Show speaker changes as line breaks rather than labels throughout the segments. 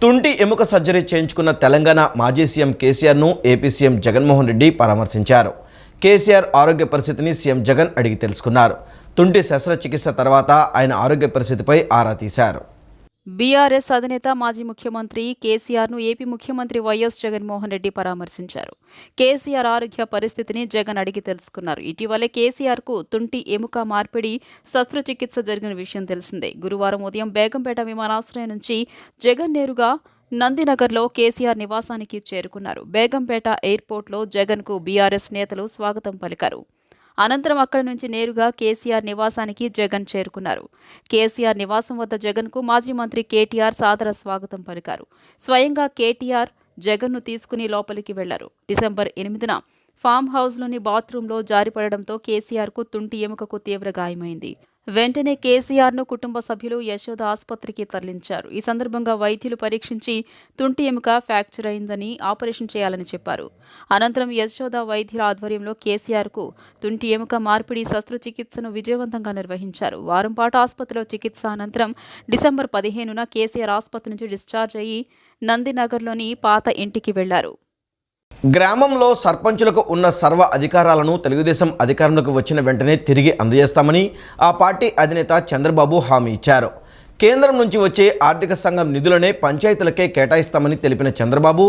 తుంటి ఎముక సర్జరీ చేయించుకున్న తెలంగాణ మాజీ సీఎం కేసీఆర్ను ఏపీ సీఎం జగన్మోహన్ రెడ్డి పరామర్శించారు. కేసీఆర్ ఆరోగ్య పరిస్థితిని సీఎం జగన్ అడిగి తెలుసుకున్నారు. తుంటి శస్త్రచికిత్స తర్వాత ఆయన ఆరోగ్య పరిస్థితిపై ఆరా తీశారు.
బీఆర్ఎస్ అధినేత మాజీ ముఖ్యమంత్రి కేసీఆర్ను ఏపీ ముఖ్యమంత్రి వైఎస్ జగన్మోహన్ రెడ్డి పరామర్శించారు. కేసీఆర్ ఆరోగ్య పరిస్థితిని జగన్ అడిగి తెలుసుకున్నారు. ఇటీవలే కేసీఆర్కు తుంటి ఎముక మార్పిడి శస్త్రచికిత్స జరిగిన విషయం తెలిసిందే. గురువారం ఉదయం బేగంపేట విమానాశ్రయం నుంచి జగన్ నేరుగా నందినగర్లో కేసీఆర్ నివాసానికి చేరుకున్నారు. బేగంపేట ఎయిర్పోర్ట్లో జగన్కు బీఆర్ఎస్ నేతలు స్వాగతం పలికారు. అనంతరం అక్కడి నుంచి నేరుగా కేసీఆర్ నివాసానికి జగన్ చేరుకున్నారు. కేసీఆర్ నివాసం వద్ద జగన్కు మాజీ మంత్రి కేటీఆర్ సాదర స్వాగతం పలికారు. స్వయంగా కేటీఆర్ జగన్ను తీసుకుని లోపలికి వెళ్లారు. డిసెంబర్ 8న ఫామ్ హౌస్లోని బాత్రూంలో జారిపడడంతో కేసీఆర్కు తుంటి ఎముకకు తీవ్ర గాయమైంది. వెంటనే కేసీఆర్ను కుటుంబ సభ్యులు యశోద ఆసుపత్రికి తరలించారు. ఈ సందర్భంగా వైద్యులు పరీక్షించి తుంటి ఎముక ఫ్రాక్చర్ అయిందని ఆపరేషన్ చేయాలని చెప్పారు. అనంతరం యశోద వైద్యుల ఆధ్వర్యంలో కేసీఆర్కు తుంటి ఎముక మార్పిడి శస్త్రచికిత్సను విజయవంతంగా నిర్వహించారు. వారం పాటు ఆసుపత్రిలో చికిత్స అనంతరం డిసెంబర్ 15న కేసీఆర్ ఆసుపత్రి నుంచి డిశ్చార్జ్ అయ్యి నందినగర్లోని పాత ఇంటికి వెళ్లారు.
గ్రామంలో సర్పంచులకు ఉన్న సర్వ అధికారాలను తెలుగుదేశం అధికారంలోకి వచ్చిన వెంటనే తిరిగి అందజేస్తామని ఆ పార్టీ అధినేత చంద్రబాబు హామీ ఇచ్చారు. కేంద్రం నుంచి వచ్చే ఆర్థిక సంఘం నిధులనే పంచాయతీలకే కేటాయిస్తామని తెలిపిన చంద్రబాబు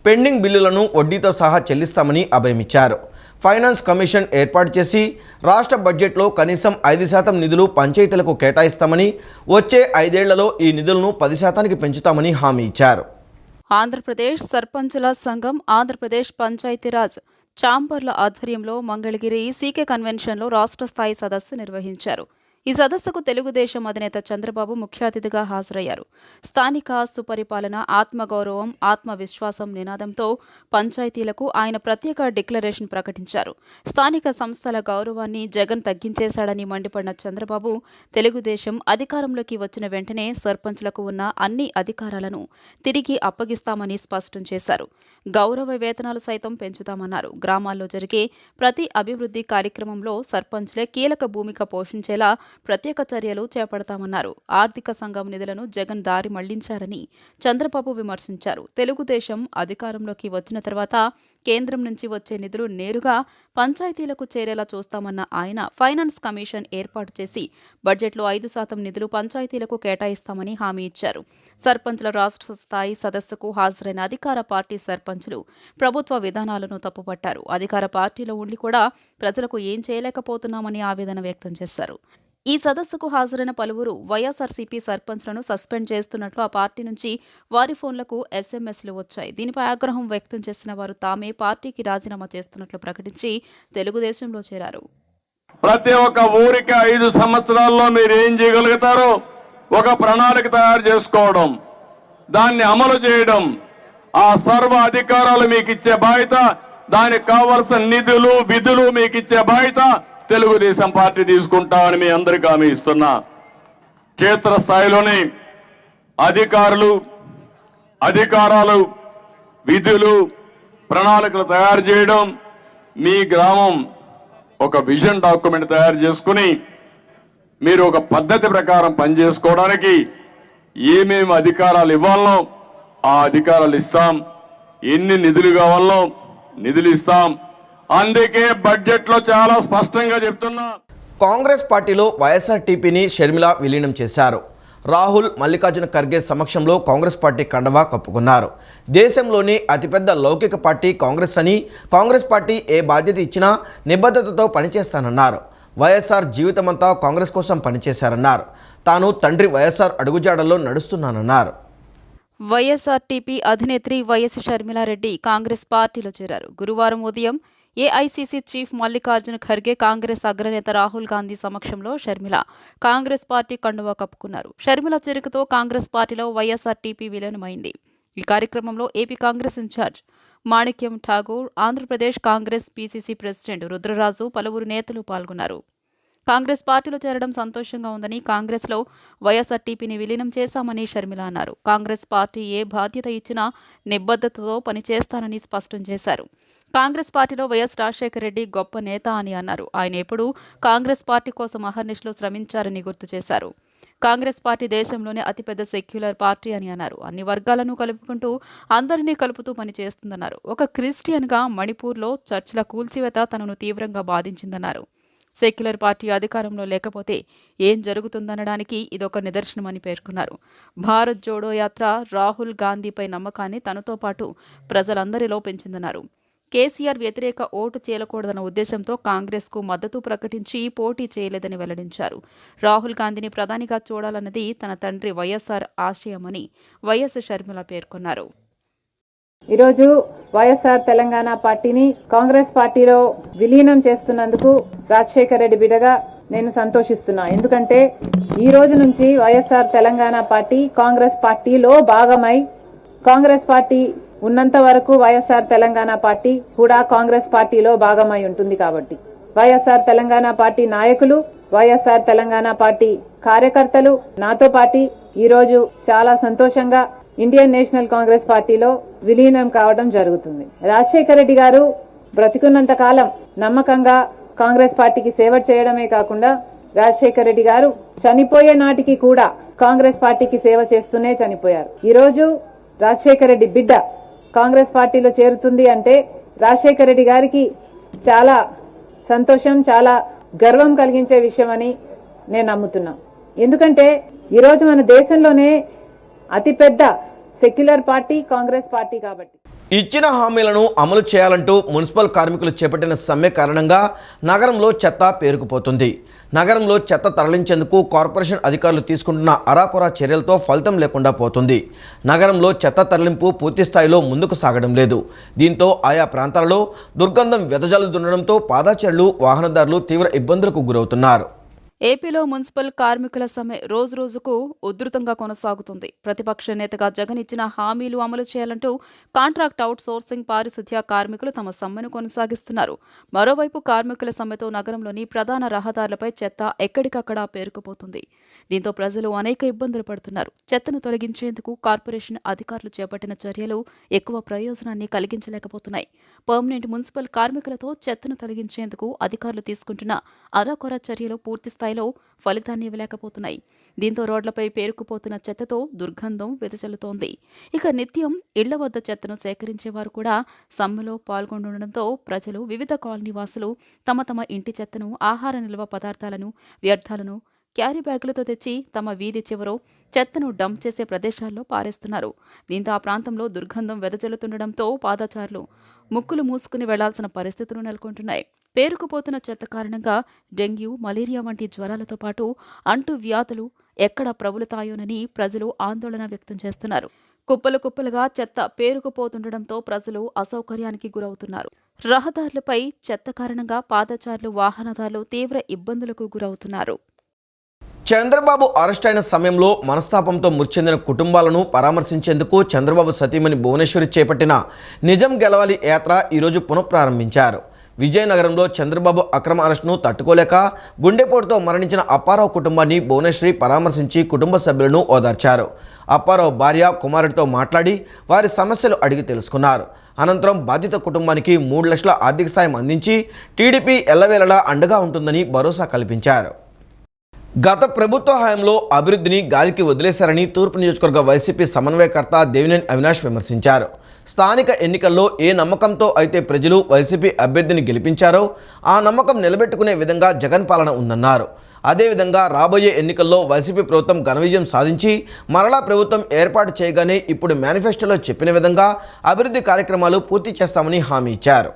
పెండింగ్ బిల్లులను వడ్డీతో సహా చెల్లిస్తామని అభయమిచ్చారు. ఫైనాన్స్ కమిషన్ ఏర్పాటు చేసి రాష్ట్ర బడ్జెట్లో కనీసం 5% నిధులు పంచాయతీలకు కేటాయిస్తామని, వచ్చే 5 ఏళ్లలో ఈ నిధులను 10% పెంచుతామని హామీ ఇచ్చారు.
ఆంధ్రప్రదేశ్ సర్పంచుల సంఘం, ఆంధ్రప్రదేశ్ పంచాయతీరాజ్ ఛాంబర్ల ఆధ్వర్యంలో మంగళగిరి సీకే కన్వెన్షన్లో రాష్ట్ర స్థాయి సదస్సు నిర్వహించారు. ఈ సదస్సుకు తెలుగుదేశం అధినేత చంద్రబాబు ముఖ్య అతిథిగా హాజరయ్యారు. స్థానిక సుపరిపాలన, ఆత్మగౌరవం, ఆత్మవిశ్వాసం నినాదంతో పంచాయతీలకు ఆయన ప్రత్యేక డిక్లరేషన్ ప్రకటించారు. స్థానిక సంస్థల గౌరవాన్ని జగన్ తగ్గించేశాడని మండిపడిన చంద్రబాబు తెలుగుదేశం అధికారంలోకి వచ్చిన వెంటనే సర్పంచ్లకు ఉన్న అన్ని అధికారాలను తిరిగి అప్పగిస్తామని స్పష్టం చేశారు. గౌరవ వేతనాలు సైతం పెంచుతామన్నారు. గ్రామాల్లో జరిగే ప్రతి అభివృద్ధి కార్యక్రమంలో సర్పంచ్లే కీలక భూమిక పోషించేలా ప్రత్యేక చర్యలు చేపడతామన్నారు. ఆర్థిక సంఘం నిధులను జగన్ దారి మళ్లించారని చంద్రబాబు విమర్శించారు. తెలుగుదేశం అధికారంలోకి వచ్చిన తర్వాత కేంద్రం నుంచి వచ్చే నిధులు నేరుగా పంచాయతీలకు చేరేలా చూస్తామన్న ఆయన ఫైనాన్స్ కమిషన్ ఏర్పాటు చేసి బడ్జెట్లో 5% నిధులు పంచాయతీలకు కేటాయిస్తామని హామీ ఇచ్చారు. సర్పంచ్ల రాష్ట్ర స్థాయి సదస్సుకు హాజరైన అధికార పార్టీ సర్పంచులు ప్రభుత్వ విధానాలను తప్పుపట్టారు. అధికార పార్టీలో ఉండి కూడా ప్రజలకు ఏం చేయలేకపోతున్నామని ఆవేదన వ్యక్తం చేశారు. ఈ సదస్సుకు హాజరైన పలువురు వైఎస్ఆర్సీపీ సర్పంచ్లను సస్పెండ్ చేస్తున్నట్లు ఆ పార్టీ నుంచి వారి ఫోన్లకు ఎస్ఎంఎస్లు వచ్చాయి. దీనిపై ఆగ్రహం వ్యక్తం చేసిన వారు తామే పార్టీకి రాజీనామా చేస్తున్నట్లు ప్రకటించి తెలుగుదేశంలో చేరారు.
ప్రతి ఒక్క ఊరికి 5 సంవత్సరాల్లో మీరు ఏం చేయగలుగుతారో ఒక ప్రణాళిక తయారు చేసుకోవడం, దాన్ని అమలు చేయడం, ఆ సర్వ అధికారాలు మీకు ఇచ్చే బాధ్యత, దానికి కావలసిన నిధులు విధులు మీకు ఇచ్చే బాధ్యత తెలుగుదేశం పార్టీ తీసుకుంటామని మీ అందరికీ హామీ ఇస్తున్నా. క్షేత్రస్థాయిలోని అధికారాలు విధులు ప్రణాళికలు తయారు చేయడం, మీ గ్రామం ఒక విజన్ డాక్యుమెంట్ తయారు చేసుకుని మీరు ఒక పద్ధతి ప్రకారం పనిచేసుకోవడానికి ఏమేమి అధికారాలు ఇవ్వాలనో ఆ అధికారాలు ఇస్తాం, ఎన్ని నిధులు కావాలనో నిధులు ఇస్తాం. అందుకే బడ్జెట్లో చాలా స్పష్టంగా చెప్తున్నా.
కాంగ్రెస్ పార్టీలో వైఎస్ఆర్టీపీని షర్మిల విలీనం చేశారు. రాహుల్, మల్లికార్జున ఖర్గే సమక్షంలో కాంగ్రెస్ పార్టీ కండవా కప్పుకున్నారు. దేశంలోని అతిపెద్ద లౌకిక పార్టీ కాంగ్రెస్ అని, కాంగ్రెస్ పార్టీ ఏ బాధ్యత ఇచ్చినా నిబద్ధతతో పనిచేస్తానన్నారు. వైఎస్ఆర్ జీవితమంతా కాంగ్రెస్ కోసం పనిచేశారన్నారు. తాను తండ్రి వైఎస్ఆర్ అడుగుజాడల్లో నడుస్తున్నానన్నారు.
వైఎస్ఆర్టీపీ అధినేత్రి వైఎస్ షర్మిలారెడ్డి కాంగ్రెస్ పార్టీలో చేరారు. గురువారం ఉదయం ఏఐసీసీ చీఫ్ మల్లికార్జున ఖర్గే, కాంగ్రెస్ అగ్రనేత రాహుల్ గాంధీ సమక్షంలో షర్మిల కాంగ్రెస్ పార్టీ కండువా కప్పుకున్నారు. షర్మిల చేరికతో కాంగ్రెస్ పార్టీలో వైఎస్ఆర్టీపీ విలీనమైంది. ఈ కార్యక్రమంలో ఏపీ కాంగ్రెస్ ఇన్ఛార్జ్ మాణిక్యం ఠాగూర్, ఆంధ్రప్రదేశ్ కాంగ్రెస్ పీసీసీ ప్రెసిడెంట్ రుద్రరాజు, పలువురు నేతలు పాల్గొన్నారు. కాంగ్రెస్ పార్టీలో చేరడం సంతోషంగా ఉందని, కాంగ్రెస్లో వైఎస్ఆర్టీపీని విలీనం చేశామని షర్మిల అన్నారు. కాంగ్రెస్ పార్టీ ఏ బాధ్యత ఇచ్చినా నిబద్ధతతో పనిచేస్తానని స్పష్టం చేశారు. కాంగ్రెస్ పార్టీలో వైఎస్ రాజశేఖర రెడ్డి గొప్ప నేత అని అన్నారు. ఆయన ఎప్పుడూ కాంగ్రెస్ పార్టీ కోసం అహర్నిశలు శ్రమించారని గుర్తు చేశారు. కాంగ్రెస్ పార్టీ దేశంలోనే అతిపెద్ద సెక్యులర్ పార్టీ అని అన్నారు. అన్ని వర్గాలను కలుపుకుంటూ అందరినీ కలుపుతూ పనిచేస్తుందన్నారు. ఒక క్రిస్టియన్గా మణిపూర్లో చర్చిల కూల్చివేత తనను తీవ్రంగా బాధించిందన్నారు. సెక్యులర్ పార్టీ అధికారంలో లేకపోతే ఏం జరుగుతుందనడానికి ఇదొక నిదర్శనమని పేర్కొన్నారు. భారత్ జోడో యాత్ర రాహుల్ గాంధీపై నమ్మకాన్ని తనతో పాటు ప్రజలందరిలో పెంచిందన్నారు. కేసీఆర్ వ్యతిరేక ఓటు చేయకూడదన్న ఉద్దేశంతో కాంగ్రెస్కు మద్దతు ప్రకటించి పోటీ చేయలేదని వెల్లడించారు. రాహుల్ గాంధీని ప్రధానిగా చూడాలన్నది తన తండ్రి వైఎస్ఆర్ ఆశయమని వైఎస్ షర్మిల పేర్కొన్నారు.
ఈరోజు వైఎస్ఆర్ తెలంగాణ పార్టీని కాంగ్రెస్ పార్టీలో విలీనం చేస్తున్నందుకు రాజశేఖర రెడ్డి బిడ్డగా నేను సంతోషిస్తున్నా. ఎందుకంటే ఈ రోజు నుంచి వైఎస్ఆర్ తెలంగాణ పార్టీ కాంగ్రెస్ పార్టీలో భాగమై, కాంగ్రెస్ పార్టీ ఉన్నంత వరకు వైఎస్ఆర్ తెలంగాణ పార్టీ కూడా కాంగ్రెస్ పార్టీలో భాగమై ఉంటుంది. కాబట్టి వైఎస్ఆర్ తెలంగాణ పార్టీ నాయకులు, వైఎస్ఆర్ తెలంగాణ పార్టీ కార్యకర్తలు నాతో పాటు ఈ రోజు చాలా సంతోషంగా ఇండియన్ నేషనల్ కాంగ్రెస్ పార్టీలో విలీనం కావడం జరుగుతుంది. రాజశేఖర రెడ్డి గారు బ్రతికున్నంత కాలం నమ్మకంగా కాంగ్రెస్ పార్టీకి సేవ చేయడమే కాకుండా రాజశేఖర రెడ్డి గారు చనిపోయే నాటికి కూడా కాంగ్రెస్ పార్టీకి సేవ చేస్తూనే చనిపోయారు. ఈ రోజు రాజశేఖర రెడ్డి బిడ్డ కాంగ్రెస్ పార్టీలో చేరుతుంది అంటే రాజశేఖర రెడ్డి గారికి చాలా సంతోషం, చాలా గర్వం కలిగించే విషయం అని నేను నమ్ముతున్నా. ఎందుకంటే ఈరోజు మన దేశంలోనే అతిపెద్ద సెక్యులర్ పార్టీ కాంగ్రెస్ పార్టీ. కాబట్టి
ఇచ్చిన హామీలను అమలు చేయాలంటూ మున్సిపల్ కార్మికులు చేపట్టిన సమ్మె కారణంగా నగరంలో చెత్త పేరుకుపోతుంది. నగరంలో చెత్త తరలించేందుకు కార్పొరేషన్ అధికారులు తీసుకుంటున్న అరాకొరా చర్యలతో ఫలితం లేకుండా పోతుంది. నగరంలో చెత్త తరలింపు పూర్తి స్థాయిలో ముందుకు సాగడం లేదు. దీంతో ఆయా ప్రాంతాలలో దుర్గంధం వెదజల్లుతుండడంతో పాదచారులు, వాహనదారులు తీవ్ర ఇబ్బందులకు గురవుతున్నారు.
ఏపీలో మున్సిపల్ కార్మికుల సమ్మె రోజురోజుకు ఉధృతంగా కొనసాగుతుంది. ప్రతిపక్ష నేతగా జగన్ ఇచ్చిన హామీలు అమలు చేయాలంటూ కాంట్రాక్ట్ అవుట్ సోర్సింగ్ పారిశుద్ధ్య కార్మికులు తమ సమ్మెను కొనసాగిస్తున్నారు. మరోవైపు కార్మికుల సమ్మెతో నగరంలోని ప్రధాన రహదారులపై చెత్త ఎక్కడికక్కడ పేరుకుపోతుంది. దీంతో ప్రజలు అనేక ఇబ్బందులు పడుతున్నారు. చెత్తను తొలగించేందుకు కార్పొరేషన్ అధికారులు చేపట్టిన చర్యలు ఎక్కువ ప్రయోజనాన్ని కలిగించలేకపోతున్నాయి. పర్మనెంట్ మున్సిపల్ కార్మికులతో చెత్తను తొలగించేందుకు అధికారులు తీసుకుంటున్న అరాకొర చర్యలు పూర్తి స్థాయిలో ఫలితాన్ని ఇవ్వలేకపోతున్నాయి. దీంతో రోడ్లపై పేరుకుపోతున్న చెత్తతో దుర్గంధం వెదజల్లుతోంది. ఇక నిత్యం ఇళ్ల వద్ద చెత్తను సేకరించేవారు కూడా సమ్మెలో పాల్గొనడంతో ప్రజలు, వివిధ కాలనీ వాసులు తమ తమ ఇంటి చెత్తను, ఆహార నిల్వ పదార్థాలను, వ్యర్థాలను క్యారీ బ్యాగులతో తెచ్చి తమ వీధి చివరో చెత్తను డంప్ చేసే ప్రదేశాల్లో పారేస్తున్నారు. దీంతో ఆ ప్రాంతంలో దుర్గంధం వెదజల్లుతుండడంతో పాదచారులు ముక్కులు మూసుకుని వెళ్లాల్సిన పరిస్థితులు నెలకొంటున్నాయి. పేరుకుపోతున్న చెత్త కారణంగా డెంగ్యూ, మలేరియా వంటి జ్వరాలతో పాటు అంటు వ్యాధులు ఎక్కడ ప్రబలుతాయోనని ప్రజలు ఆందోళన వ్యక్తం చేస్తున్నారు. కుప్పలు కుప్పలుగా చెత్త పేరుకుపోతుండడంతో ప్రజలు అసౌకర్యానికి గురవుతున్నారు. రహదారులపై చెత్త కారణంగా పాదచారులు, వాహనదారులు తీవ్ర ఇబ్బందులకు గురవుతున్నారు.
చంద్రబాబు అరెస్ట్ అయిన సమయంలో మనస్తాపంతో మృతి చెందిన కుటుంబాలను పరామర్శించేందుకు చంద్రబాబు సతీమణి భువనేశ్వరి చేపట్టిన నిజం గెలవాలి యాత్ర ఈరోజు పునఃప్రారంభించారు. విజయనగరంలో చంద్రబాబు అక్రమ అరెస్టును తట్టుకోలేక గుండెపోటుతో మరణించిన అప్పారావు కుటుంబాన్ని భువనేశ్వరి పరామర్శించి కుటుంబ సభ్యులను ఓదార్చారు. అప్పారావు భార్య, కుమారుడితో మాట్లాడి వారి సమస్యలు అడిగి తెలుసుకున్నారు. అనంతరం బాధిత కుటుంబానికి 3 లక్షల ఆర్థిక సాయం అందించి టీడీపీ ఎల్లవేళలా అండగా ఉంటుందని భరోసా కల్పించారు. గత ప్రభుత్వ హయాంలో అభివృద్ధిని గాలికి వదిలేశారని తూర్పు నియోజకవర్గ వైసీపీ సమన్వయకర్త దేవినేని అవినాష్ విమర్శించారు. స్థానిక ఎన్నికల్లో ఏ నమ్మకంతో అయితే ప్రజలు వైసీపీ అభ్యర్థిని గెలిపించారో ఆ నమ్మకం నిలబెట్టుకునే విధంగా జగన్ పాలన ఉందన్నారు. అదేవిధంగా రాబోయే ఎన్నికల్లో వైసీపీ ప్రభుత్వం ఘన విజయం సాధించి మరలా ప్రభుత్వం ఏర్పాటు చేయగానే ఇప్పుడు మేనిఫెస్టోలో చెప్పిన విధంగా అభివృద్ధి కార్యక్రమాలు పూర్తి చేస్తామని హామీ ఇచ్చారు.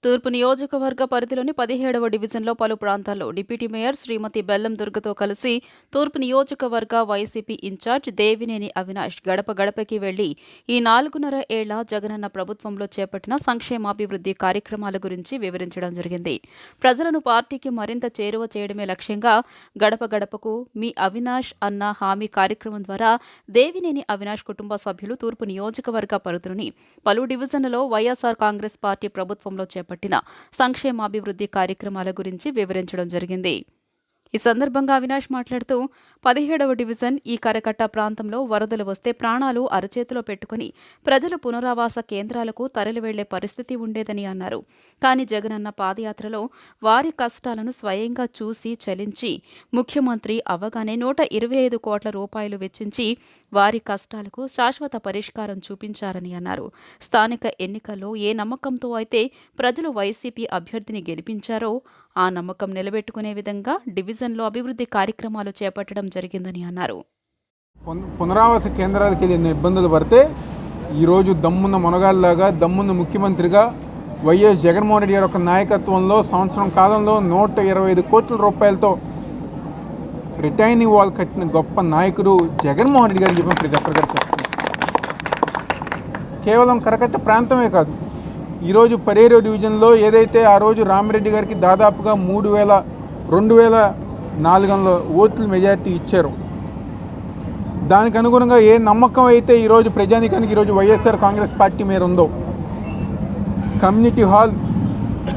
తూర్పు నియోజకవర్గ పరిధిలోని 17వ డివిజన్లో పలు ప్రాంతాల్లో డిప్యూటీ మేయర్ శ్రీమతి బెల్లం దుర్గతో కలిసి తూర్పు నియోజకవర్గ వైసీపీ ఇన్ఛార్జ్ దేవినేని అవినాష్ గడప గడపకి వెళ్లి ఈ 4.5 ఏళ్ల జగనన్న ప్రభుత్వంలో చేపట్టిన సంక్షేమాభివృద్ధి కార్యక్రమాల గురించి వివరించడం జరిగింది. ప్రజలను పార్టీకి మరింత చేరువ చేయడమే లక్ష్యంగా గడప గడపకు మీ అవినాష్ అన్న హామీ కార్యక్రమం ద్వారా దేవినేని అవినాష్ కుటుంబ సభ్యులు తూర్పు నియోజకవర్గ పరిధిలోని పలు డివిజన్లలో వైఎస్ఆర్ కాంగ్రెస్ పార్టీ ప్రభుత్వంలో చేపట్టిన సంక్షేమాభివృద్ధి కార్యక్రమాల గురించి వివరించడం జరిగింది. ఈ సందర్భంగా అవినాష్ మాట్లాడుతూ 17వ డివిజన్ ఈ కరకట్ట ప్రాంతంలో వరదలు వస్తే ప్రాణాలు అరచేతిలో పెట్టుకుని ప్రజలు పునరావాస కేంద్రాలకు తరలి వెళ్లే పరిస్థితి ఉండేదని అన్నారు. కానీ జగనన్న పాదయాత్రలో వారి కష్టాలను స్వయంగా చూసి చలించి ముఖ్యమంత్రి అవ్వగానే 125 కోట్ల రూపాయలు వెచ్చించి వారి కష్టాలకు శాశ్వత పరిష్కారం చూపించారని అన్నారు. స్థానిక ఎన్నికల్లో ఏ నమ్మకంతో అయితే ప్రజలు వైసీపీ అభ్యర్థిని గెలిపించారో ఆ నమ్మకం నిలబెట్టుకునే విధంగా డివిజన్లో అభివృద్ధి కార్యక్రమాలు చేపట్టడం జరిగిందని అన్నారు.
పునరావాస కేంద్రాలకు వెళ్ళిన ఇబ్బందులు పడితే ఈరోజు దమ్మున్న మునగాళ్ళలాగా దమ్మున్న ముఖ్యమంత్రిగా వైఎస్ జగన్మోహన్ రెడ్డి గారి యొక్క నాయకత్వంలో సంవత్సరం కాలంలో 125 కోట్ల రూపాయలతో రిటైనింగ్ వాల్ కట్టిన గొప్ప నాయకుడు జగన్మోహన్ రెడ్డి గారిని చెప్పిన ప్రతి ఒక్కరు చెప్తున్నారు. కేవలం కరకట్ట ప్రాంతమే కాదు, ఈరోజు 17వ డివిజన్లో ఏదైతే ఆ రోజు రామిరెడ్డి గారికి దాదాపుగా 2400 ఓట్ల మెజార్టీ ఇచ్చారు, దానికి అనుగుణంగా ఏ నమ్మకం అయితే ఈరోజు ప్రజానీకానికి ఈరోజు వైఎస్ఆర్ కాంగ్రెస్ పార్టీ మీద ఉందో, కమ్యూనిటీ హాల్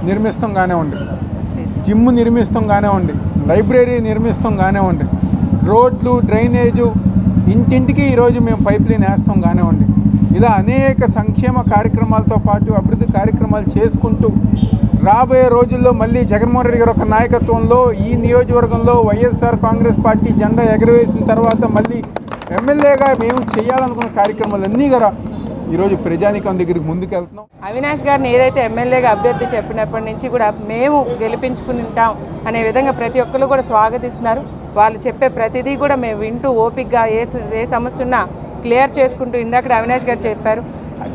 నిర్మిస్తాం కానివ్వండి, జిమ్ నిర్మిస్తాం కానివ్వండి, లైబ్రరీ నిర్మిస్తాం కానివ్వండి, రోడ్లు డ్రైనేజు ఇంటింటికి ఈరోజు మేము పైప్ లైన్ వేస్తాం కానివ్వండి, ఇలా అనేక సంక్షేమ కార్యక్రమాలతో పాటు అభివృద్ధి కార్యక్రమాలు చేసుకుంటూ రాబోయే రోజుల్లో మళ్ళీ జగన్మోహన్ రెడ్డి గారి యొక్క నాయకత్వంలో ఈ నియోజకవర్గంలో వైఎస్ఆర్ కాంగ్రెస్ పార్టీ జెండా ఎగరవేసిన తర్వాత మళ్ళీ ఎమ్మెల్యేగా మేము చేయాలనుకున్న కార్యక్రమాలన్నీ కూడా ఈరోజు ప్రజానీకం దగ్గరికి ముందుకెళ్తున్నాం.
అవినాష్ గారిని ఏదైతే ఎమ్మెల్యేగా అభ్యర్థి చెప్పినప్పటి నుంచి కూడా మేము గెలిపించుకుని ఉంటాం అనే విధంగా ప్రతి ఒక్కరు కూడా స్వాగతిస్తున్నారు. వాళ్ళు చెప్పే ప్రతిదీ కూడా మేము వింటూ ఓపికగా ఏ సమస్య ఉన్నా క్లియర్ చేసుకుంటూ, ఇందాక అవినాష్ గారు చెప్పారు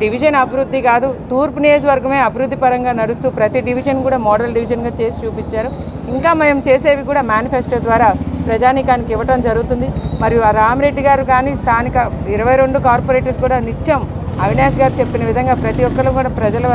డివిజన్ అభివృద్ధి కాదు, తూర్పు నియోజకవర్గమే అభివృద్ధి పరంగా నడుస్తూ ప్రతి డివిజన్ కూడా మోడల్ డివిజన్గా చేసి చూపించారు. ఇంకా మేము చేసేవి కూడా మేనిఫెస్టో ద్వారా ప్రజానీకానికి ఇవ్వటం జరుగుతుంది. మరియు ఆ రామిరెడ్డి గారు కానీ స్థానిక 22 కార్పొరేటర్స్ కూడా నిత్యం అవినాష్ గారు చెప్పిన విధంగా ప్రతి ఒక్కరు కూడా ప్రజల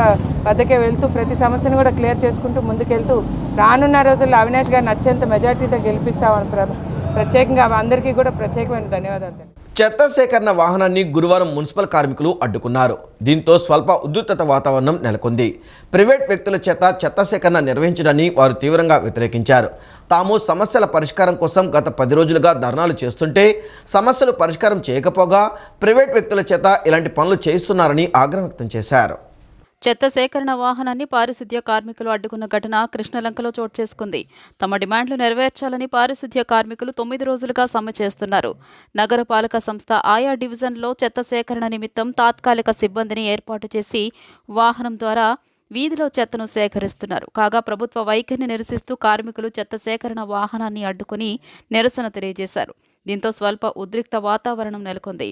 వద్దకే వెళ్తూ ప్రతి సమస్యను కూడా క్లియర్ చేసుకుంటూ ముందుకెళ్తూ రానున్న రోజుల్లో అవినాష్ గారిని అత్యంత మెజార్టీతో గెలిపిస్తామని ప్రత్యేకంగా అందరికీ కూడా ప్రత్యేకమైన ధన్యవాదాలు.
చెత్త సేకరణ వాహనాన్ని గురువారం మున్సిపల్ కార్మికులు అడ్డుకున్నారు. దీంతో స్వల్ప ఉద్రిక్తత వాతావరణం నెలకొంది. ప్రైవేట్ వ్యక్తుల చేత చెత్త సేకరణ నిర్వహించడాన్ని వారు తీవ్రంగా వ్యతిరేకించారు. తాము సమస్యల పరిష్కారం కోసం గత 10 రోజులుగా ధర్నాలు చేస్తుంటే సమస్యలు పరిష్కారం చేయకపోగా ప్రైవేట్ వ్యక్తుల చేత ఇలాంటి పనులు చేయిస్తున్నారని ఆగ్రహం వ్యక్తం చేశారు.
చెత్త సేకరణ వాహనాన్ని పారిశుద్ధ్య కార్మికులు అడ్డుకున్న ఘటన కృష్ణలంకలో చోటు చేసుకుంది. తమ డిమాండ్లు నెరవేర్చాలని పారిశుద్ధ్య కార్మికులు 9 రోజులుగా సమ్మె చేస్తున్నారు. నగరపాలక సంస్థ ఆయా డివిజన్లో చెత్త సేకరణ నిమిత్తం తాత్కాలిక సిబ్బందిని ఏర్పాటు చేసి వాహనం ద్వారా వీధిలో చెత్తను సేకరిస్తున్నారు. కాగా ప్రభుత్వ వైఖరిని నిరసిస్తూ కార్మికులు చెత్త సేకరణ వాహనాన్ని అడ్డుకుని నిరసన తెలియజేశారు. దీంతో స్వల్ప ఉద్రిక్త వాతావరణం నెలకొంది.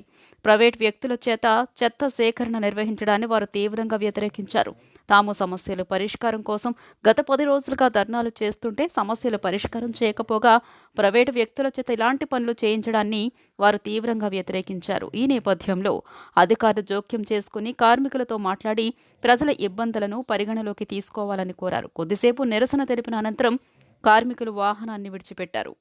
ప్రైవేట్ వ్యక్తుల చేత చెత్త సేకరణ నిర్వహించడాన్ని వారు తీవ్రంగా వ్యతిరేకించారు. తాము సమస్యల పరిష్కారం కోసం గత 10 రోజులుగా ధర్నాలు చేస్తుంటే సమస్యలు పరిష్కారం చేయకపోగా ప్రైవేటు వ్యక్తుల చేత ఇలాంటి పనులు చేయించడాన్ని వారు తీవ్రంగా వ్యతిరేకించారు. ఈ నేపథ్యంలో అధికారులు జోక్యం చేసుకుని కార్మికులతో మాట్లాడి ప్రజల ఇబ్బందులను పరిగణలోకి తీసుకోవాలని కోరారు. కొద్దిసేపు నిరసన తెలిపిన అనంతరం కార్మికులు వాహనాన్ని విడిచిపెట్టారు.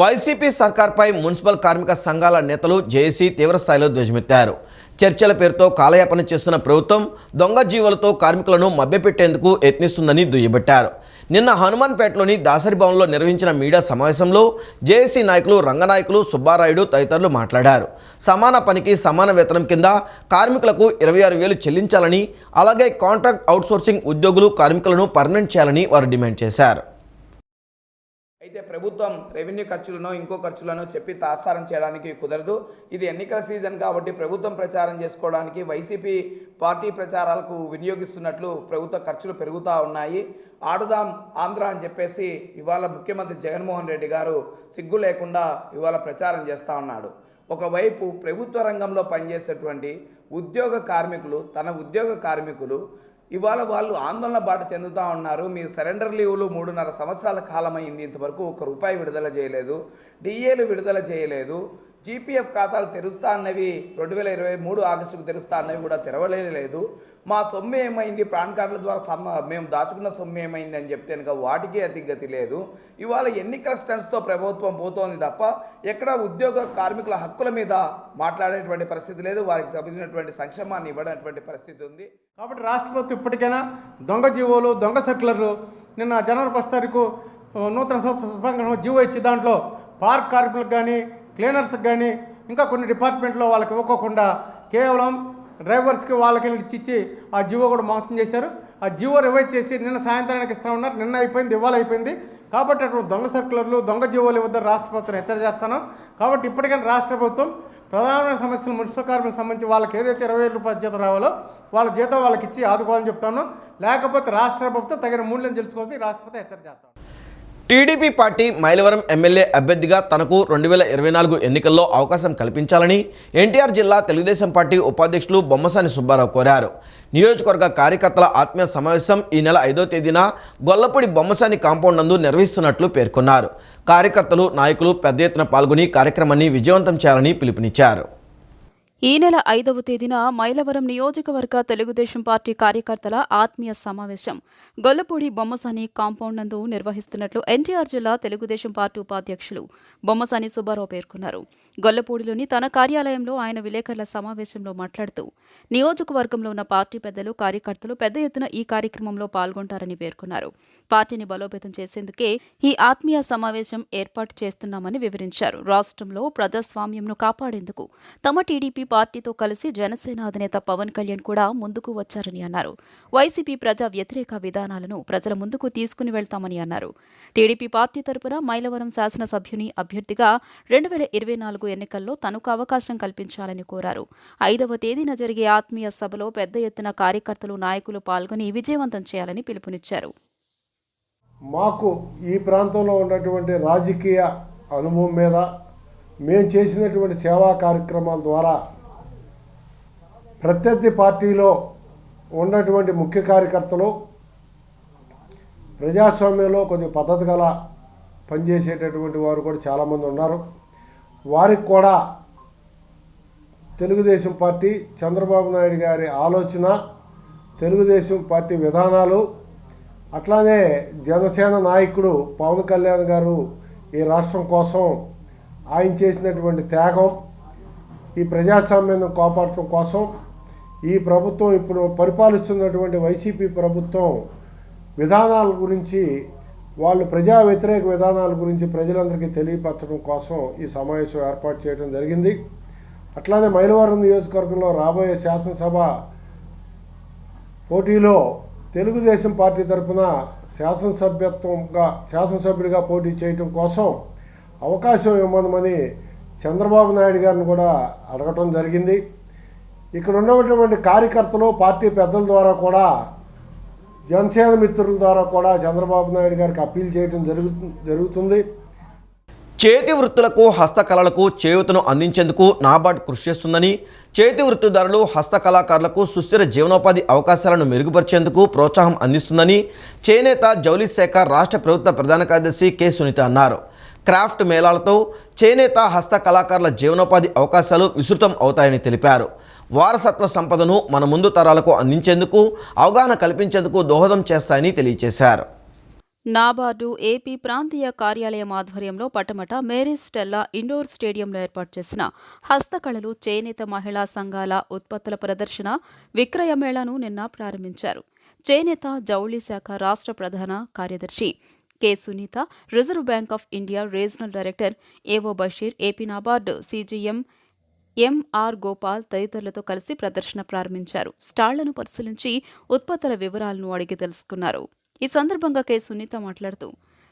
వైసీపీ సర్కార్పై మున్సిపల్ కార్మిక సంఘాల నేతలు జేఏసీ తీవ్రస్థాయిలో ధ్వజమెత్తారు. చర్చల పేరుతో కాలయాపన చేస్తున్న ప్రభుత్వం దొంగ జీవులతో కార్మికులను మభ్యపెట్టేందుకు యత్నిస్తుందని దుయ్యబట్టారు. నిన్న హనుమాన్పేటలోని దాసరి భవన్లో నిర్వహించిన మీడియా సమావేశంలో జేఏసీ నాయకులు రంగనాయకులు సుబ్బారాయుడు తదితరులు మాట్లాడారు. సమాన పనికి సమాన వేతనం కింద కార్మికులకు 26,000 చెల్లించాలని, అలాగే కాంట్రాక్ట్ అవుట్సోర్సింగ్ ఉద్యోగులు కార్మికులను పర్మనెంట్ చేయాలని వారు డిమాండ్ చేశారు.
అయితే ప్రభుత్వం రెవెన్యూ ఖర్చులను ఇంకో ఖర్చులను చెప్పి తాత్సారం చేయడానికి కుదరదు. ఇది ఎన్నికల సీజన్ కాబట్టి ప్రభుత్వం ప్రచారం చేసుకోవడానికి వైసీపీ పార్టీ ప్రచారాలకు వినియోగిస్తున్నట్లు ప్రభుత్వ ఖర్చులు పెరుగుతూ ఉన్నాయి. ఆడుదాం ఆంధ్ర అని చెప్పేసి ఇవాళ ముఖ్యమంత్రి జగన్మోహన్ రెడ్డి గారు సిగ్గు లేకుండా ఇవాళ ప్రచారం చేస్తూ ఉన్నాడు. ఒకవైపు ప్రభుత్వ రంగంలో పనిచేసేటువంటి ఉద్యోగ కార్మికులు ఇవాళ వాళ్ళు ఆందోళన బాట చెందుతూ ఉన్నారు. మీరు సరెండర్ లీవ్లు 3.5 సంవత్సరాల కాలమైంది, ఇంతవరకు ₹1 విడుదల చేయలేదు, డిఏలు విడుదల చేయలేదు. జీపీఎఫ్ ఖాతాలు తెరుస్తా అన్నవి 2023 ఆగస్టుకు తెరుస్తా అన్నవి కూడా తెరవలేదు. మా సొమ్ము ఏమైంది, పాన్ కార్డుల ద్వారా మేము దాచుకున్న సొమ్ము ఏమైంది అని చెప్తే కనుక వాటికి అతిగతి లేదు. ఇవాళ ఎన్నికల స్టంట్స్తో ప్రభుత్వం పోతోంది తప్ప ఎక్కడ ఉద్యోగ కార్మికుల హక్కుల మీద మాట్లాడేటువంటి పరిస్థితి లేదు. వారికి సంబంధించినటువంటి సంక్షేమాన్ని ఇవ్వడానికి పరిస్థితి ఉంది.
కాబట్టి రాష్ట్ర ప్రభుత్వం ఇప్పటికైనా దొంగ జీవోలు, దొంగ సర్కులర్లు, నిన్న జనవరి 1 తారీఖు నూతన సంవత్సరం జీవో ఇచ్చి దాంట్లో పార్క్ కార్మికులకు కానీ, క్లీనర్స్కి కానీ, ఇంకా కొన్ని డిపార్ట్మెంట్లో వాళ్ళకి ఇవ్వకోకుండా కేవలం డ్రైవర్స్కి వాళ్ళకి ఇచ్చి ఆ జీవో కూడా మోసం చేశారు. ఆ జీవో రివైజ్ చేసి నిన్న సాయంత్రానికి ఇస్తా ఉన్నారు. నిన్న అయిపోయింది, ఇవాళ అయిపోయింది. కాబట్టి అటువంటి దొంగ సర్కులర్లు, దొంగ జీవోలు ఇవ్వద్దని రాష్ట్ర ప్రభుత్వం హెచ్చరిక చేస్తున్నాం. కాబట్టి ఇప్పటికైనా రాష్ట్ర ప్రభుత్వం ప్రధానమైన సమస్యలు మున్సిపల్ కార్మికులకు సంబంధించి వాళ్ళకి ఏదైతే 20,000 రూపాయల జీతం రావాలో వాళ్ళ జీతం వాళ్ళకి ఇచ్చి ఆదుకోవాలని చెప్తాను. లేకపోతే రాష్ట్ర ప్రభుత్వం తగిన మూల్యం తెలుసుకోవాలని రాష్ట్ర ప్రభుత్వం హెచ్చరిక చేస్తాం.
టీడీపీ పార్టీ మైలవరం ఎమ్మెల్యే అభ్యర్థిగా తనకు 2024 ఎన్నికల్లో అవకాశం కల్పించాలని ఎన్టీఆర్ జిల్లా తెలుగుదేశం పార్టీ ఉపాధ్యక్షులు బొమ్మసాని సుబ్బారావు కోరారు. నియోజకవర్గ కార్యకర్తల ఆత్మీయ సమావేశం ఈ నెల 5వ తేదీన గొల్లపూడి బొమ్మసాని కాంపౌండ్ నందు నిర్వహిస్తున్నట్లు పేర్కొన్నారు. కార్యకర్తలు, నాయకులు పెద్ద ఎత్తున పాల్గొని కార్యక్రమాన్ని విజయవంతం చేయాలని పిలుపునిచ్చారు.
ఈ నెల 5వ తేదీన మైలవరం నియోజకవర్గ తెలుగుదేశం పార్టీ కార్యకర్తల ఆత్మీయ సమావేశం గొల్లపూడి బొమ్మసాని కాంపౌండ్ నందు నిర్వహిస్తున్నట్లు ఎన్టీఆర్ జిల్లా తెలుగుదేశం పార్టీ ఉపాధ్యక్షులు బొమ్మసాని సుబ్బారావు పేర్కొన్నారు. గొల్లపూడిలోని తన కార్యాలయంలో ఆయన విలేకరుల సమావేశంలో మాట్లాడుతూ నియోజకవర్గంలో ఉన్న పార్టీ పెద్దలు, కార్యకర్తలు పెద్ద ఎత్తున ఈ కార్యక్రమంలో పాల్గొంటారని పేర్కొన్నారు. పార్టీని బలోపేతం చేసేందుకే ఈ ఆత్మీయ సమావేశం ఏర్పాటు చేస్తున్నామని వివరించారు. రాష్ట్రంలో ప్రజాస్వామ్యంను కాపాడేందుకు తమ టీడీపీ పార్టీతో కలిసి జనసేన అధినేత పవన్ కళ్యాణ్ కూడా ముందుకు వచ్చారని అన్నారు. వైసీపీ ప్రజా వ్యతిరేక విధానాలను ప్రజల ముందుకు తీసుకుని వెళ్తామని అన్నారు. టీడీపీ పార్టీ తరపున మైలవరం శాసనసభ్యుని అభ్యర్థిగా 2024 ఎన్నికల్లో తనకు అవకాశం కల్పించాలని కోరారు. 5వ తేదీన జరిగే ఆత్మీయ సభలో పెద్ద ఎత్తున కార్యకర్తలు, నాయకులు పాల్గొని విజయవంతం చేయాలని పిలుపునిచ్చారు.
మాకు ఈ ప్రాంతంలో ఉన్నటువంటి రాజకీయ అనుభవం మీద మేము చేసినటువంటి సేవా కార్యక్రమాల ద్వారా ప్రత్యర్థి పార్టీలో ఉన్నటువంటి ముఖ్య కార్యకర్తలు ప్రజాస్వామ్యంలో కొద్దిగా పద్ధతి గల పనిచేసేటటువంటి వారు కూడా చాలామంది ఉన్నారు. వారికి కూడా తెలుగుదేశం పార్టీ, చంద్రబాబు నాయుడు గారి ఆలోచన, తెలుగుదేశం పార్టీ విధానాలు, అట్లానే జనసేన నాయకుడు పవన్ కళ్యాణ్ గారు ఈ రాష్ట్రం కోసం ఆయన చేసినటువంటి త్యాగం, ఈ ప్రజాస్వామ్యాన్ని కాపాడటం కోసం ఈ ప్రభుత్వం ఇప్పుడు పరిపాలిస్తున్నటువంటి వైసీపీ ప్రభుత్వం విధానాల గురించి, వాళ్ళు ప్రజా వ్యతిరేక విధానాల గురించి ప్రజలందరికీ తెలియపరచడం కోసం ఈ సమావేశం ఏర్పాటు చేయడం జరిగింది. అట్లానే మైలవరం నియోజకవర్గంలో రాబోయే శాసనసభ పోటీలో తెలుగుదేశం పార్టీ తరఫున శాసనసభ్యుడిగా పోటీ చేయటం కోసం అవకాశం ఇవ్వమని చంద్రబాబు నాయుడు గారిని కూడా అడగటం జరిగింది. ఇక్కడ ఉన్నటువంటి కార్యకర్తలు, పార్టీ పెద్దల ద్వారా కూడా, జనసేన మిత్రుల ద్వారా కూడా చంద్రబాబు నాయుడు గారికి అప్పీల్ చేయడం జరుగుతుంది.
చేతి వృత్తులకు, హస్తకళలకు చేయూతను అందించేందుకు నాబార్డ్ కృషి చేస్తుందని, చేతి వృత్తిదారులు, హస్తకళాకారులకు సుస్థిర జీవనోపాధి అవకాశాలను మెరుగుపరిచేందుకు ప్రోత్సాహం అందిస్తుందని చేనేత, జౌళి శాఖ రాష్ట్ర ప్రభుత్వ ప్రధాన కార్యదర్శి కె సునీత అన్నారు. క్రాఫ్ట్ మేళాలతో చేనేత, హస్తకళాకారుల జీవనోపాధి అవకాశాలు విస్తృతం అవుతాయని తెలిపారు. వారసత్వ సంపదను మన ముందు తరాలకు అందించేందుకు, అవగాహన కల్పించేందుకు దోహదం చేస్తాయని తెలియజేశారు.
నాబార్డు ఏపీ ప్రాంతీయ కార్యాలయం ఆధ్వర్యంలో పటమట మేరీ స్టెల్లా ఇండోర్ స్టేడియంలో ఏర్పాటు చేసిన హస్తకళలు, చేనేత మహిళా సంఘాల ఉత్పత్తుల ప్రదర్శన, విక్రయ మేళాను నిన్న ప్రారంభించారు. చేనేత, జౌళి శాఖ రాష్ట్ర ప్రధాన కార్యదర్శి K Sunitha, reserve bank of India regional director ఏవో Basheer, AP NABARD CGM MR Gopal తదితరులతో కలిసి ప్రదర్శన ప్రారంభించారు. స్టాళ్లను పరిశీలించి ఉత్పత్తుల వివరాలను అడిగి తెలుసుకున్నారు. ఈ సందర్భంగా కె సునీత మాట్లాడుతూ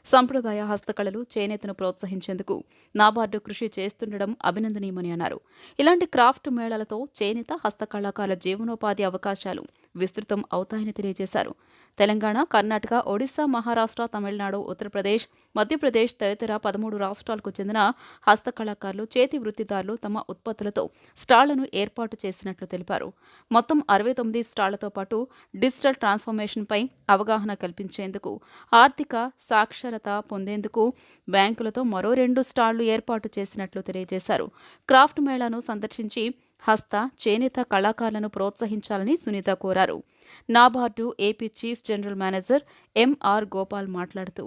సంప్రదాయ హస్తకళలు, చేనేతను ప్రోత్సహించేందుకు నాబార్డు కృషి చేస్తుండడం అభినందనీయమని అన్నారు. ఇలాంటి క్రాఫ్ట్ మేళాలతో చేనేత, హస్తకళాకారుల జీవనోపాధి అవకాశాలు విస్తృతం అవుతాయని తెలియజేశారు. తెలంగాణ, కర్ణాటక, ఒడిశా, మహారాష్ట్ర, తమిళనాడు, ఉత్తరప్రదేశ్, మధ్యప్రదేశ్ తదితర 13 రాష్ట్రాలకు చెందిన హస్తకళాకారులు, చేతి వృత్తిదారులు తమ ఉత్పత్తులతో స్టాళ్లను ఏర్పాటు చేసినట్లు తెలిపారు. మొత్తం 69 స్టాళ్లతో పాటు డిజిటల్ ట్రాన్స్ఫర్మేషన్పై అవగాహన కల్పించేందుకు, ఆర్థిక సాక్షరత పొందేందుకు బ్యాంకులతో మరో 2 స్టాళ్లు ఏర్పాటు చేసినట్లు తెలియజేశారు. క్రాఫ్ట్ మేళాను సందర్శించి హస్త, చేనేత కళాకారులను ప్రోత్సహించాలని సునీత కోరారు. NABARD AP chief general manager M R Gopal మాట్లాడుతూ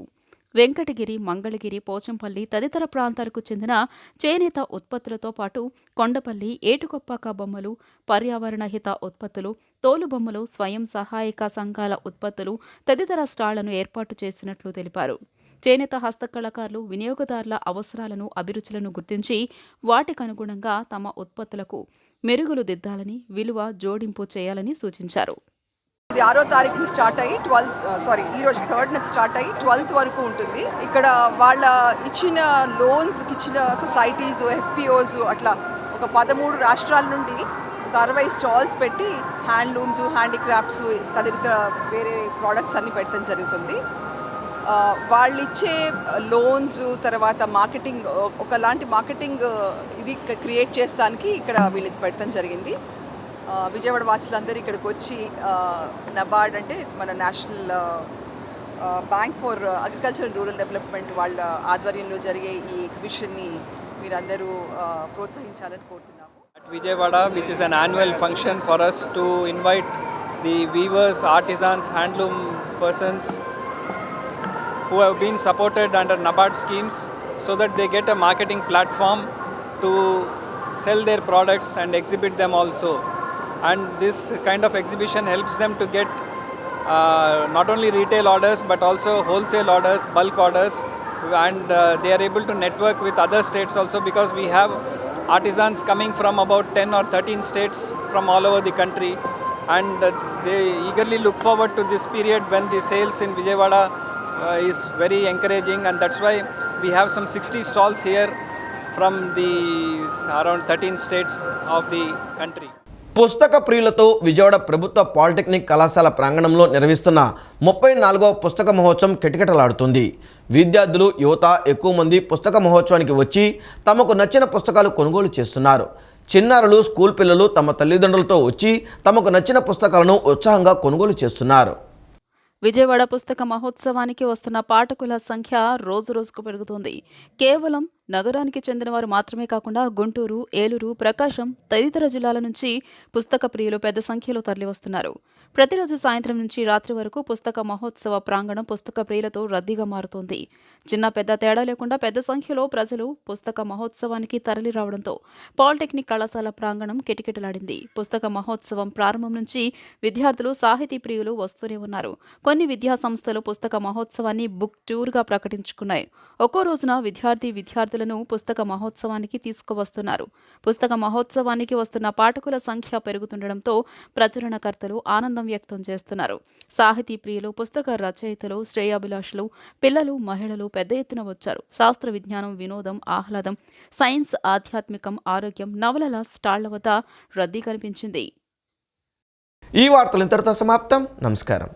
వెంకటగిరి, మంగళగిరి, పోచంపల్లి తదితర ప్రాంతాలకు చెందిన చేనేత ఉత్పత్తులతో పాటు కొండపల్లి, ఏటుకొప్పాక బొమ్మలు, పర్యావరణ హిత ఉత్పత్తులు, తోలుబొమ్మలు, స్వయం సహాయక సంఘాల ఉత్పత్తులు తదితర స్టాళ్లను ఏర్పాటు చేసినట్లు తెలిపారు. చేనేత హస్తకళాకారులు వినియోగదారుల అవసరాలను, అభిరుచులను గుర్తించి వాటికనుగుణంగా తమ ఉత్పత్తులకు మెరుగులు దిద్దాలని, విలువ జోడింపు చేయాలని సూచించారు.
ఇది 6వ తారీఖుని స్టార్ట్ అయ్యి ఈరోజు 3rd స్టార్ట్ అయ్యి 12th వరకు ఉంటుంది. ఇక్కడ వాళ్ళ ఇచ్చిన లోన్స్కి ఇచ్చిన సొసైటీస్, ఎఫ్పిఓస్ అట్లా ఒక 13 రాష్ట్రాల నుండి ఒక 60 స్టాల్స్ పెట్టి హ్యాండ్లూమ్స్, హ్యాండీక్రాఫ్ట్స్ తదితర వేరే ప్రోడక్ట్స్ అన్ని పెట్టడం జరుగుతుంది. వాళ్ళు ఇచ్చే లోన్స్, తర్వాత మార్కెటింగ్, ఒకలాంటి మార్కెటింగ్ ఇది క్రియేట్ చేస్తానికి ఇక్కడ వీళ్ళది పెట్టడం జరిగింది. విజయవాడ వాసులందరూ ఇక్కడికి వచ్చి నబార్డ్ అంటే మన national bank for agriculture and rural development వాళ్ళ ఆధ్వర్యంలో జరిగే ఈ ఎగ్జిబిషన్ని మీరందరూ ప్రోత్సహించాలని కోరుతున్నాము.
At Vijayawada, which is an annual function for us to invite the weavers, artisans, handloom persons who have been supported under NABARD schemes so that they get a marketing platform to sell their products and exhibit them also. And this kind of exhibition helps them to get not only retail orders but also wholesale orders, bulk orders, and they are able to network with other states also, because we have artisans coming from about 10 or 13 states from all over the country, and they eagerly look forward to this period when the sales in Vijayawada is very encouraging, and that's why we have some 60 stalls here from the around 13 states of the country.
పుస్తక ప్రియులతో విజయవాడ ప్రభుత్వ polytechnic కళాశాల ప్రాంగణంలో నిర్వహిస్తున్న 34వ పుస్తక మహోత్సవం కిటకిటలాడుతుంది. విద్యార్థులు, యువత ఎక్కువ మంది పుస్తక మహోత్సవానికి వచ్చి తమకు నచ్చిన పుస్తకాలు కొనుగోలు చేస్తున్నారు. చిన్నారులు, స్కూల్ పిల్లలు తమ తల్లిదండ్రులతో వచ్చి తమకు నచ్చిన పుస్తకాలను ఉత్సాహంగా కొనుగోలు చేస్తున్నారు.
విజయవాడ పుస్తక మహోత్సవానికి వస్తున్న పాఠకుల సంఖ్య రోజురోజుకు పెరుగుతోంది. కేవలం నగరానికి చెందినవారు మాత్రమే కాకుండా గుంటూరు, ఏలూరు, ప్రకాశం తదితర జిల్లాల నుంచి పుస్తక ప్రియులు పెద్ద సంఖ్యలో తరలివస్తున్నారు. ప్రతిరోజు సాయంత్రం నుంచి రాత్రి వరకు పుస్తక మహోత్సవ ప్రాంగణం పుస్తక ప్రియులతో రద్దీగా మారుతోంది. చిన్న పెద్ద తేడా లేకుండా పెద్ద సంఖ్యలో ప్రజలు పుస్తక మహోత్సవానికి తరలి రావడంతో పాలిటెక్నిక్ కళాశాల ప్రాంగణం కిటకిటలాడింది. పుస్తక మహోత్సవం ప్రారంభం నుంచి విద్యార్థులు, సాహితీ ప్రియులు వస్తూనే ఉన్నారు. కొన్ని విద్యా సంస్థలు పుస్తక మహోత్సవాన్ని బుక్ టూర్గా ప్రకటించుకున్నాయి. ఒక్కో రోజున విద్యార్థులను పుస్తక మహోత్సవానికి తీసుకువస్తున్నారు. పుస్తక మహోత్సవానికి వస్తున్న పాఠకుల సంఖ్య పెరుగుతుండటంతో ప్రచురణకర్తలు ఆనందం వ్యక్తం చేస్తున్నారు. సాహితీ ప్రియులు, పుస్తక రచయితలు, శ్రేయాభిలాషులు, పిల్లలు, మహిళలు పెద్ద ఎత్తున వచ్చారు. శాస్త్ర, విజ్ఞానం, వినోదం, ఆహ్లాదం, సైన్స్, ఆధ్యాత్మికం, ఆరోగ్యం, నవలల స్టాళ్ల వద్ద రద్దీ కనిపించింది.
ఈ వార్తలు ఇంతటితో సమాప్తం. నమస్కారం.